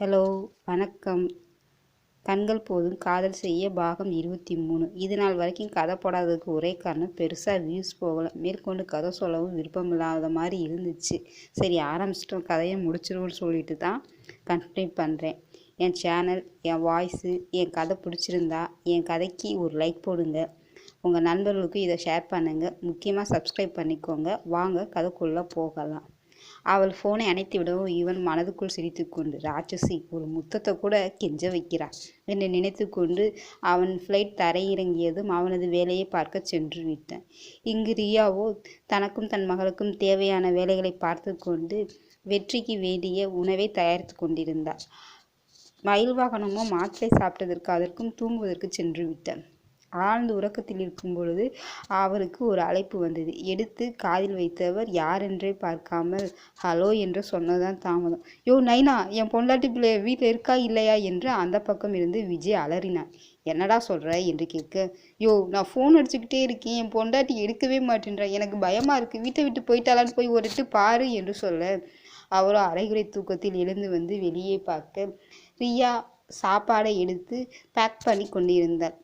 Hello, வணக்கம். கண்கள் போதும் காதல் செய்ய பாகம் 23. இது நாள் வரைக்கும் கதை போடாததுக்கு ஒரே காரணம் பெருசாக வியூஸ் போகலை. மேற்கொண்டு கதை சொல்லவும் விருப்பம் இல்லாத மாதிரி இருந்துச்சு. சரி, ஆரம்பிச்சிட்டோம், கதையை முடிச்சிருவோம்னு சொல்லிட்டு தான் கண்டினியூ பண்ணுறேன். என் சேனல், என் வாய்ஸு, என் கதை பிடிச்சிருந்தா என் கதைக்கு ஒரு லைக் போடுங்க. உங்கள் நண்பர்களுக்கும் இதை ஷேர் பண்ணுங்கள். முக்கியமாக சப்ஸ்கிரைப் பண்ணிக்கோங்க. வாங்க கதைக்குள்ளே போகலாம். அவள் ஃபோனை அணைத்து விடவும் இவன் மனதுக்குள் சிரித்து கொண்டு, ராட்சசி, ஒரு முத்தத்தை கூட கெஞ்ச வைக்கிறான் என்று நினைத்து கொண்டு அவன் ஃப்ளைட் தரையிறங்கியதும் அவனது வேலையை பார்க்க சென்று விட்டான். இங்கு ரியாவோ தனக்கும் தன் மகளுக்கும் தேவையான வேலைகளை பார்த்து கொண்டு வெற்றிக்கு வேண்டிய உணவை தயாரித்து கொண்டிருந்தாள். மயில் வாகனமோ மாத்திரை சாப்பிட்டதற்கு அதற்கும் தூங்குவதற்கு சென்று விட்டான். ஆழ்ந்த உறக்கத்தில் இருக்கும் பொழுது அவருக்கு ஒரு அழைப்பு வந்தது. எடுத்து காதில் வைத்தவர் யாரென்றே பார்க்காமல் ஹலோ என்று சொன்னதான் தாமதம். யோ நைனா, என் பொண்டாட்டி பிள்ளை வீட்டில் இருக்கா இல்லையா என்று அந்த பக்கம் இருந்து விஜய் அலறினான். என்னடா சொல்கிற என்று கேட்க, யோ நான் ஃபோன் அடிச்சுக்கிட்டே இருக்கேன், என் பொண்டாட்டி எடுக்கவே மாட்டேன்றா, எனக்கு பயமாக இருக்குது, வீட்டை விட்டு போயிட்டாலான்னு போய் ஒரு எட்டு பாரு என்று சொல்ல அவரோ அரைகுறை தூக்கத்தில் எழுந்து வந்து வெளியே பார்க்க ரியா சாப்பாடை எடுத்து பேக் பண்ணி கொண்டிருந்தாள்.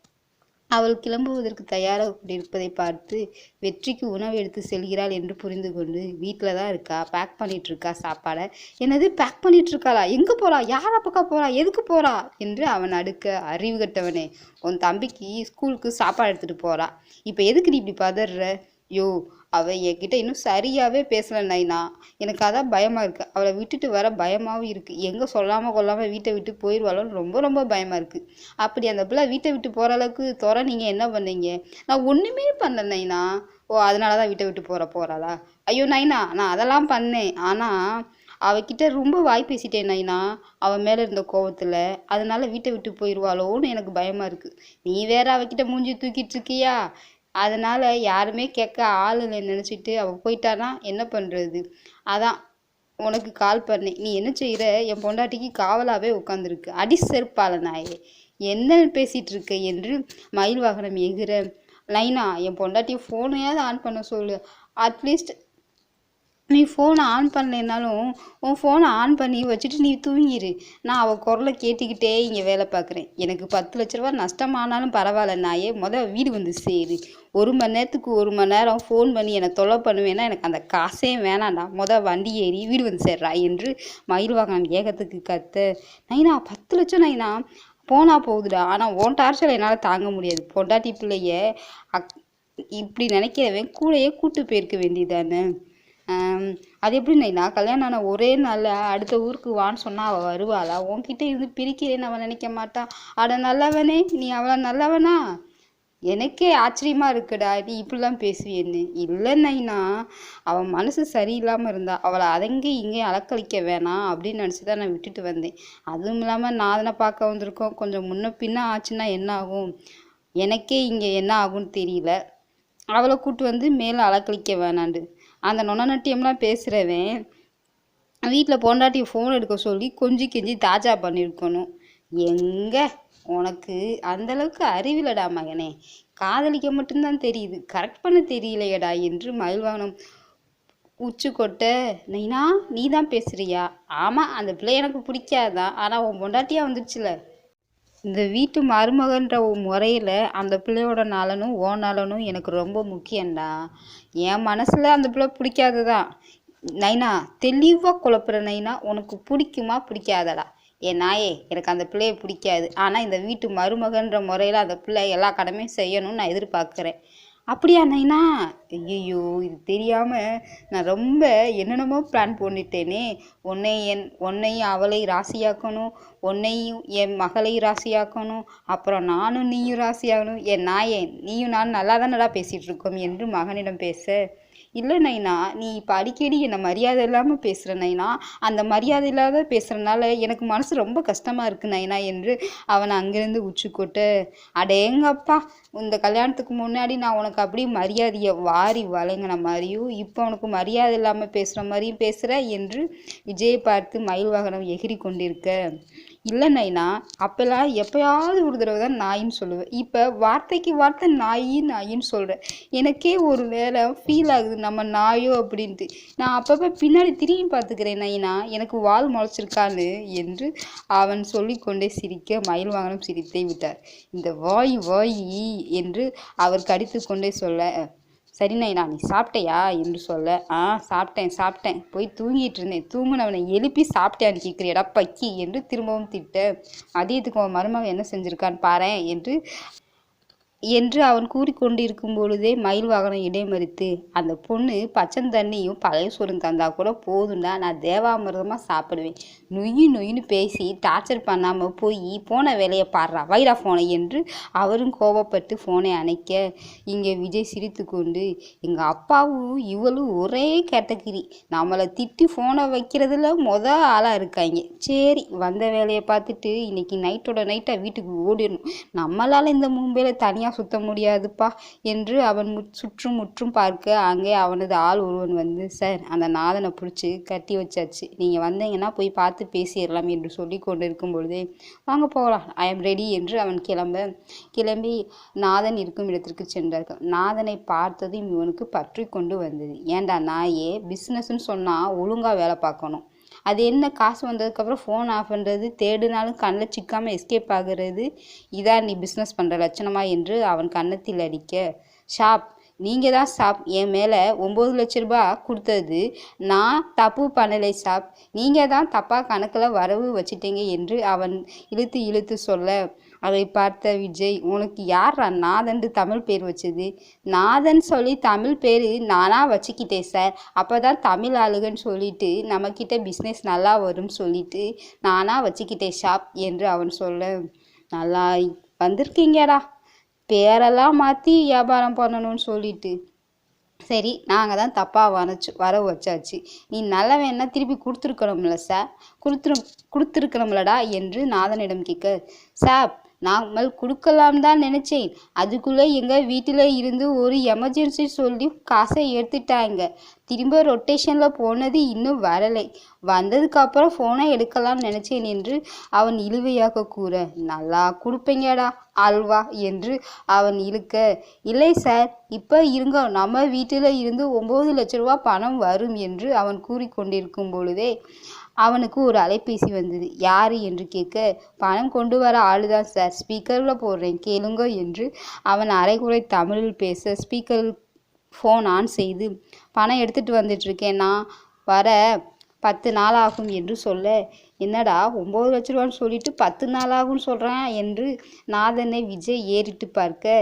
அவள் கிளம்புவதற்கு தயாராக கொண்டிருப்பதை பார்த்து வெற்றிக்கு உணவு எடுத்து செல்கிறாள் என்று புரிந்து கொண்டு, வீட்டில் தான் இருக்கா, பேக் பண்ணிட்டு இருக்கா சாப்பாடை. என்னது பேக் பண்ணிட்டு இருக்காளா? எங்கே போறா? யாரா பக்கம் போறா? எதுக்கு போறா என்று அவன் அடுக்க, அறிவு கட்டவனே, உன் தம்பிக்கு ஸ்கூலுக்கு சாப்பாடு எடுத்துட்டு போறா, இப்போ எதுக்கு நீ இப்படி பதற? யோ, அவள் என்கிட்ட இன்னும் சரியாகவே பேசலை நைனா, எனக்கு அதான் பயமாக இருக்குது. அவளை விட்டுட்டு வர பயமாகவும் இருக்குது. எங்கே சொல்லாமல் கொள்ளாமல் வீட்டை விட்டு போயிடுவாளோன்னு ரொம்ப ரொம்ப பயமாக இருக்குது. அப்படி அந்த பிள்ளை வீட்டை விட்டு போகிற அளவுக்கு நீங்கள் என்ன பண்ணீங்க? நான் ஒன்றுமே பண்ணல நைனா. ஓ, அதனால தான் வீட்டை விட்டு போகிறாளா? ஐயோ நைனா, நான் அதெல்லாம் பண்ணேன், ஆனால் அவகிட்ட ரொம்ப வாய் பேசிட்டேன் நைனா, அவன் மேலே இருந்த கோவத்தில். அதனால வீட்டை விட்டு போயிடுவாளோன்னு எனக்கு பயமாக இருக்குது. நீ வேற அவகிட்ட மூஞ்சி தூக்கிட்டு இருக்கியா? அதனால் யாருமே கேட்க ஆள் இல்லை நினச்சிட்டு அவள் போயிட்டானா என்ன பண்ணுறது? அதான் உனக்கு கால் பண்ணேன். நீ என்ன செய்கிற? என் பொண்டாட்டிக்கு காவலாகவே உட்காந்துருக்கு. அடி செருப்பால நாயே, என்ன பேசிகிட்டு இருக்க என்று மயில் வாகனம் எகிற, லைனா என் பொண்டாட்டியை ஃபோனையாவது ஆன் பண்ண சொல்லு. அட்லீஸ்ட் நீ ஃபோனை ஆன் பண்ணலைனாலும் உன் ஃபோனை ஆன் பண்ணி வச்சுட்டு நீ தூங்கிடு. நான் அவள் குரலை கேட்டுக்கிட்டே இங்கே வேலை பார்க்குறேன். எனக்கு 10 லட்ச ரூபா நஷ்டமானாலும் பரவாயில்ல நாயே, வீடு வந்து சேரு. 1 மணி நேரத்துக்கு 1 மணி நேரம் ஃபோன் பண்ணி என்னை தொலை பண்ணுவேன்னா எனக்கு அந்த காசே வேணாண்டா. வண்டி ஏறி வீடு வந்து சேர்றா என்று மயில் வாகனம் ஏகத்துக்கு கத்த, நைனா 10 லட்சம் நைனா போனா போகுதுடா, ஆனால் உன் டார்ச்சரை என்னால் தாங்க முடியாது. பொண்டாட்டி பிள்ளைய இப்படி நினைக்கிறவன் கூடையே கூட்டு போயிருக்க வேண்டியதானே. அது எப்படி நைனா, கல்யாணம் ஆன ஒரே நாளில் அடுத்த ஊருக்கு வான்னு சொன்னால் அவள் வருவாளா? உன்கிட்ட இருந்து பிரிக்கிறேன்னு அவன் நினைக்க மாட்டான். அட நல்லவனே, நீ அவளை நல்லவனா? எனக்கே ஆச்சரியமா இருக்குடா, நீ இப்படிலாம் பேசுவேன்னு. இல்லை நைனா, அவன் மனசு சரியில்லாமல் இருந்தா அவளை அதங்கேயும் இங்கேயும் அலக்களிக்க வேணாம் அப்படின்னு நினச்சி தான் நான் விட்டுட்டு வந்தேன். அதுவும் இல்லாமல் நான் அதனை பார்க்க வந்திருக்கோம். கொஞ்சம் முன்ன பின்ன ஆச்சுன்னா என்ன ஆகும்? எனக்கே இங்கே என்ன ஆகும்னு தெரியல. அவளை கூட்டு வந்து மேலே அலக்களிக்க வேணாண்டு அந்த நொணநட்டியம்லாம் பேசுகிறவன் வீட்டில் பொண்டாட்டியை ஃபோன் எடுக்க சொல்லி கொஞ்சி கெஞ்சி தாஜா பண்ணியிருக்கணும். எங்கே உனக்கு அந்தளவுக்கு அறிவில்லடா மகனே, காதலிக்க மட்டும்தான் தெரியுது, கரெக்ட் பண்ண தெரியலையடா என்று மயில்வாகனம் உச்சு கொட்ட, நைனா நீ தான் பேசுறியா? ஆமாம், அந்த பிள்ளை எனக்கு பிடிக்காதான், ஆனால் உன் பொண்டாட்டியாக வந்துடுச்சுல. இந்த வீட்டு மருமகன்ற முறையில் அந்த பிள்ளையோட நலனும் ஓ நலனும் எனக்கு ரொம்ப முக்கியம்டா. என் மனசில் அந்த பிள்ளை பிடிக்காது தான் நைனா. தெளிவாக குழப்புற நைனா. உனக்கு பிடிக்குமா பிடிக்காதடா? என் நாயே, எனக்கு அந்த பிள்ளையை பிடிக்காது, ஆனால் இந்த வீட்டு மருமகன்ற முறையில் அந்த பிள்ளை எல்லா கடமையும் செய்யணும்னு நான் எதிர்பார்க்குறேன். அப்படியா நைனா? ஐயோ, இது தெரியாமல் நான் ரொம்ப என்னென்னமோ பிளான் பண்ணிட்டேனே. உன்னையும் அவளை ராசியாக்கணும், உன்னையும் என் மகளை ராசியாக்கணும், அப்புறம் நானும் நீயும் ராசியாகணும். என் நாயே, நீயும் நானும் நல்லா தானடா பேசிகிட்டு இருக்கோம் என்று மகனிடம் பேச, இல்லை நைனா, நீ இப்போ அடிக்கடி என்னை மரியாதை இல்லாமல் பேசுகிற நைனா. அந்த மரியாதை இல்லாத பேசுகிறனால எனக்கு மனசு ரொம்ப கஷ்டமாக இருக்குது நைனா என்று அவனை அங்கேருந்து உச்சி கொட்ட, அடேங்கப்பா, இந்த கல்யாணத்துக்கு முன்னாடி நான் உனக்கு அப்படியே மரியாதையை வாரி வழங்கின மாதிரியும் இப்போ உனக்கு மரியாதை இல்லாமல் பேசுகிற மாதிரியும் பேசுகிற என்று விஜயை பார்த்து மயில் வாகனம் எகிரி கொண்டிருக்க, இல்லை நைனா, அப்போல்லாம் எப்பயாவது ஒரு தடவை தான் நாயின்னு சொல்லுவேன். இப்போ வார்த்தைக்கு வார்த்தை நாயின்னு சொல்கிறேன். எனக்கே ஒரு வேளை ஃபீல் ஆகுது நம்ம நாயோ அப்படின்ட்டு. நான் அப்பப்போ பின்னாடி திரும்பி பார்த்துக்கிறேன் நைனா, எனக்கு வால் முளைச்சிருக்கான்னு என்று அவன் சொல்லிக்கொண்டே சிரிக்க மயில் வாகனம் சிரித்தே விட்டார். இந்த வாய் வாய் என்று அவர் கடித்து கொண்டே சொல்ல, சரி நைனா, நீ சாப்பிட்டையா என்று சொல்ல, சாப்பிட்டேன், போய் தூங்கிட்டு இருந்தேன், தூங்குனவனை எழுப்பி சாப்பிட்டியான்னு கேட்குறியடா பக்கி என்று திரும்பவும் திட்ட, மதியத்துக்கு உன் மருமகன் என்ன செஞ்சிருக்கான்னு பாரேன் என்று அவன் கூறிக்கொண்டிருக்கும் பொழுதே மயில் வாகனம் இடைமறித்து, அந்த பொண்ணு பச்சந்தண்ணியும் பழைய சோறும் தந்தா கூட போதும்டா, நான் தேவாமிர்தமாக சாப்பிடுவேன், நொய்யின்னு பேசி டார்ச்சர் பண்ணாமல் போன வேலையை பாடுறா, வைரா ஃபோனை என்று அவரும் கோபப்பட்டு ஃபோனை அணைக்க, இங்கே விஜய் சிரித்து கொண்டு, எங்கள் அப்பாவும் இவளும் ஒரே கேட்டகிரி, நம்மளை திட்டி ஃபோனை வைக்கிறதுல ஆளாக இருக்காங்க. சரி, வந்த வேலையை பார்த்துட்டு இன்னைக்கு நைட்டோட நைட்டாக வீட்டுக்கு ஓடிடணும், நம்மளால் இந்த மும்பையில் தனியாக சுத்த முடியாதுப்பா என்று அவன் சுற்றும் முற்றும் பார்க்க, அங்கே அவனது ஆள் ஒருவன் வந்து, சார், அந்த நாதனை பிடிச்சி கட்டி வச்சாச்சு, நீங்கள் வந்தீங்கன்னா போய் பார்த்து பேசிடலாம் என்று சொல்லி கொண்டிருக்கும் பொழுதே, வாங்க போகலாம், ஐ எம் ரெடி என்று அவன் கிளம்பி நாதன் இருக்கும் இடத்திற்கு சென்றார்கள். நாதனை பார்த்ததும் இவனுக்கு பற்றி கொண்டு வந்தது. ஏண்டா நாயே, பிஸ்னஸ்ன்னு சொன்னால் ஒழுங்காக வேலை பார்க்கணும், அது என்ன காசு வந்ததுக்கப்புறம் ஃபோன் ஆஃப் பண்ணுறது, தேடினாலும் கண்ணில் சிக்காமல் எஸ்கேப் ஆகுறது, இதான் நீ பிஸ்னஸ் பண்ணுற லட்சணமா என்று அவன் கன்னத்தில் அடிக்க, ஷாப், நீங்கள் தான் ஷாப், என் மேலே 9 லட்ச ரூபாய் கொடுத்தது நான் தப்பு பண்ணலை ஷாப், நீங்கள் தான் தப்பாக கணக்கில் வரவு வச்சிட்டீங்க என்று அவன் இழுத்து சொல்ல, அதை பார்த்த விஜய், உனக்கு யாரா நாதன் தமிழ் பேர் வச்சது? நாதன் சொல்லி தமிழ் பேர் நானாக வச்சுக்கிட்டேன் சார், அப்போ தான் தமிழ் ஆளுகன்னு சொல்லிட்டு நம்மக்கிட்ட பிஸ்னஸ் நல்லா வரும்னு சொல்லிட்டு நானாக வச்சுக்கிட்டேன் ஷாப் என்று அவன் சொல்ல, நல்லா வந்திருக்கீங்கடா, பேரெல்லாம் மாற்றி வியாபாரம் பண்ணணும்னு சொல்லிட்டு, சரி, நாங்கள் தான் தப்பாக வரவு வச்சாச்சு, நீ நல்லவன்னா திருப்பி கொடுத்துருக்கணும்ல சார், கொடுத்துருக்கணும்லடா என்று நாதனிடம் கேட்க, சார், நாங்கள் கொடுக்கலாம் தான் நினச்சேன், அதுக்குள்ளே எங்கள் வீட்டில் இருந்து ஒரு எமர்ஜென்சி சொல்லி காசை எடுத்துட்டாங்க, திரும்ப ரொட்டேஷனில் போனது இன்னும் வரலை, வந்ததுக்கப்புறம் ஃபோனை எடுக்கலாம்னு நினச்சேன் என்று அவன் இழுவையாக கூற, நல்லா கொடுப்பீங்கடா அல்வா என்று அவன் இழுக்க, இல்லை சார், இப்போ இருங்க, நம்ம வீட்டில் இருந்து 9 லட்ச ரூபா பணம் வரும் என்று அவன் கூறிக்கொண்டிருக்கும் பொழுதே அவனுக்கு ஒரு அலைபேசி வந்தது. யாரு என்று கேட்க, பணம் கொண்டு வர ஆளுதான் சார், ஸ்பீக்கரில் போடுறேன் கேளுங்க என்று அவன் அரைகுறை தமிழில் பேச, ஸ்பீக்கரில் ஃபோன் ஆன் செய்து, பணம் எடுத்துகிட்டு வந்துட்டுருக்கேன், நான் வர 10 நாள் ஆகும் என்று சொல்ல, என்னடா 9 லட்ச ரூபான்னு சொல்லிட்டு 10 நாள் ஆகும்னு சொல்கிறான் என்று நாதனை விஜய் ஏறிட்டு பார்க்க,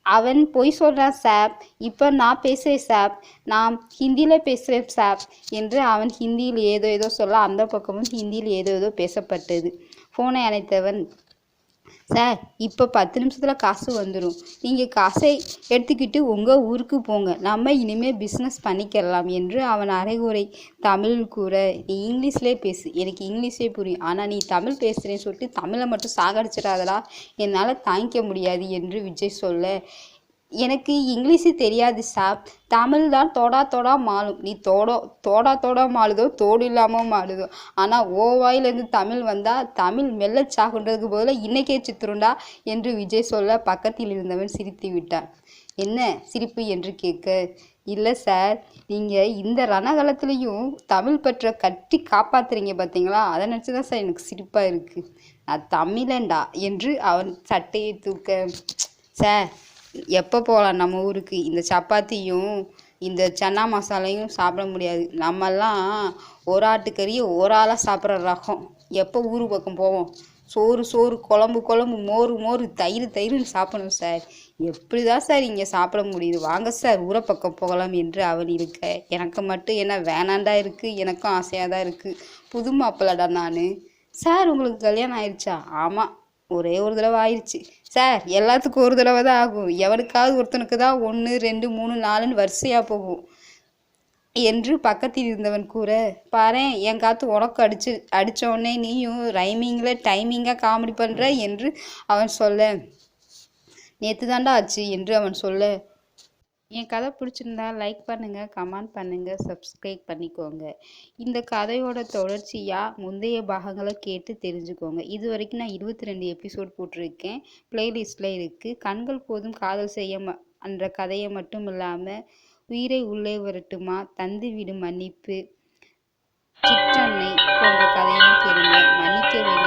அவன் பொய் சொல்கிறான் சாப், இப்போ நான் பேசுகிறேன் சாப், நான் ஹிந்தியில் பேசுகிறேன் சாப் என்று அவன் ஹிந்தியில் ஏதோ சொல்ல, அந்த பக்கமும் ஹிந்தியில் ஏதோ பேசப்பட்டது. ஃபோனை அணைத்தவன், சார், இப்போ 10 நிமிஷத்தில் காசு வந்துடும், நீங்கள் காசை எடுத்துக்கிட்டு உங்கள் ஊருக்கு போங்க, நம்ம இனிமேல் பிஸ்னஸ் பண்ணிக்கலாம் என்று அவன் அரைகுறை தமிழில் கூற, நீ இங்கிலீஷ்லேயே பேசு, எனக்கு இங்கிலீஷே புரியும், ஆனால் நீ தமிழ் பேசுகிறேன்னு சொல்லிட்டு தமிழை மட்டும் சாகடிச்சிடாதடா, என்னால் தாங்கிக்க முடியாது என்று விஜய் சொல்ல, எனக்கு இங்கிலீஷு தெரியாது சாப், தமிழ் தான் தோடா மாளும், நீ தோடா மாளுதோ தோடு இல்லாமல் மாளுதோ, ஆனால் வாயிலேருந்து தமிழ் வந்தால் தமிழ் மெல்ல சாகுன்றதுக்கு பதிலாக இன்னைக்கே சித்துருண்டா என்று விஜய் சொல்ல, பக்கத்தில் இருந்தவன் சிரித்து விட்டான். என்ன சிரிப்பு என்று கேட்க, இல்லை சார், நீங்கள் இந்த ரணகாலத்துலேயும் தமிழ் பற்ற கட்டி காப்பாற்றுறீங்க பார்த்தீங்களா, அதை நினச்சி தான் சார் எனக்கு சிரிப்பாக இருக்குது, நான் தமிழண்டா என்று அவன் சட்டையை தூக்க, சார், எப்போ போகலாம் நம்ம ஊருக்கு, இந்த சப்பாத்தியும் இந்த சன்னா மசாலையும் சாப்பிட முடியாது, நம்மெல்லாம் ஒரு ஆட்டுக்கறியை ஒரு ஆளாக சாப்பிட்ற ரகம், எப்போ ஊர் பக்கம் போவோம், சோறு குழம்பு மோர் தயிர்னு சாப்பிடணும் சார், எப்படி தான் சார் இங்கே சாப்பிட முடியுது, வாங்க சார் ஊரை பக்கம் போகலாம் என்று அவன் இருக்க, எனக்கு மட்டும் என்ன வேணாண்டா இருக்குது, எனக்கும் ஆசையாக தான் இருக்குது, புது மாப்பிள்ளடா நான், சார் உங்களுக்கு கல்யாணம் ஆயிடுச்சா? ஆமாம், ஒரே ஒரு தடவை ஆயிடுச்சு சார், எல்லாத்துக்கும் ஒரு தடவை தான் ஆகும், எவனுக்காவது ஒருத்தனுக்கு தான் 1 2 3 4ன்னு வரிசையாக போகும் என்று பக்கத்தில் இருந்தவன் கூற, பாரேன் என் காற்று உனக்கு அடித்தோடனே நீயும் ரைமிங்கில் டைமிங்காக காமெடி பண்ணுற என்று அவன் சொல்ல, நேற்று தாண்டா ஆச்சு என்று அவன் சொல்ல, என் கதை பிடிச்சிருந்தா லைக் பண்ணுங்கள், கமெண்ட் பண்ணுங்கள், சப்ஸ்கிரைப் பண்ணிக்கோங்க. இந்த கதையோட தொடர்ச்சியாக முந்தைய பாகங்களை கேட்டு தெரிஞ்சுக்கோங்க. இது வரைக்கும் நான் 22 எபிசோட் போட்டிருக்கேன். பிளேலிஸ்டில் இருக்குது. கண்கள் போதும் காதல் செய்ய என்ற கதையை மட்டும் இல்லாமல் உயிரை உள்ளே வரட்டுமா, தந்து விடும் மன்னிப்பு, சிற்றன்னை போன்ற கதையிலும் கேளுங்க. மன்னிக்க வேண்டும்